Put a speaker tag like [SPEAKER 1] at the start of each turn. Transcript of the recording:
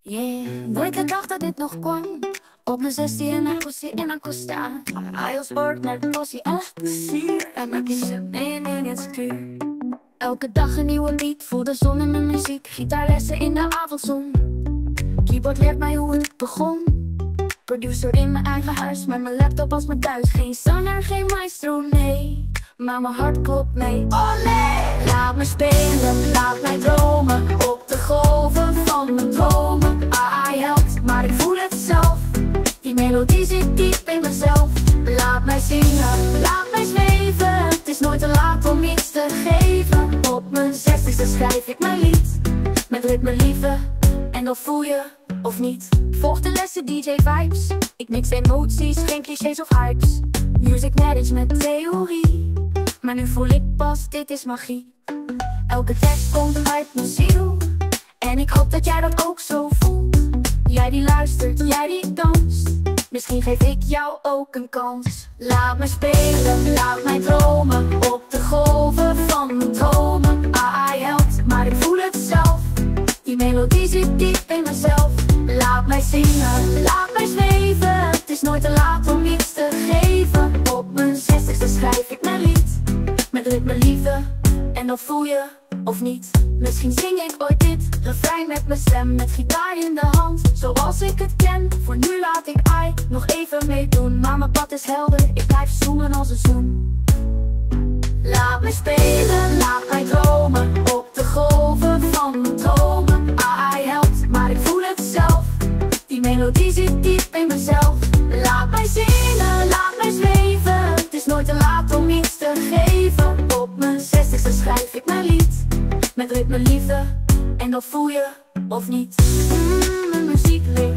[SPEAKER 1] Yeah, nooit gedacht dat dit nog kon. Op mijn 16 en ik in een Costa. Hij sport naar de bossie, echt plezier. En mijn kiezen in het stuur. Elke dag een nieuwe beat, voel de zon in mijn muziek. Gitaarlessen in de avondzon. Keyboard leert mij hoe het begon. Producer in mijn eigen huis, met mijn laptop als mijn thuis. Geen zanger, geen maestro, nee. Maar mijn hart klopt mee, oh nee. Laat me spelen, laat mij dromen. Op de golven van mijn dromen. Hij helpt, maar ik voel het zelf. Die melodie zit diep in mezelf. Laat mij zingen, laat mij zweven. Het is nooit te laat om iets te geven. Op mijn 60ste schrijf ik mijn lied. Met ritme liefde, en dan voel je, of niet. Volg de lessen DJ vibes. Ik mix emoties, geen clichés of hypes. Music management theorie. Maar nu voel ik pas, dit is magie. Elke tekst komt uit mijn ziel. En ik hoop dat jij dat ook zo voelt. Jij die luistert, jij die danst. Misschien geef ik jou ook een kans. Laat me spelen, laat mij dromen. Op de golven van mijn dromen. Hij helpt, maar ik voel het zelf. Die melodie zit diep in mezelf. Laat mij zingen, laat mij zweven. Het is nooit te laat om iets te geven. Op mijn 60ste schrijf ik mijn lied. Met ritme liefde, en dan voel je, of niet. Misschien zing ik ooit dit refrein met mijn stem. Met gitaar in de hand, zoals ik het ken. Voor nu laat ik I nog even meedoen. Maar mijn pad is helder, ik blijf zoomen als een zoen. Laat me spelen, laat mij dromen. Op de golven van mijn dromen. Hij helpt, maar ik voel het zelf. Die melodie zit diep in mezelf. Laat mij zingen, laat mij zweven. Het is nooit te laat om iets te geven. Op mijn 60ste schrijf ik mijn lied. Met ritme liefde, en dan voel je, of niet. Mijn muziek leeft.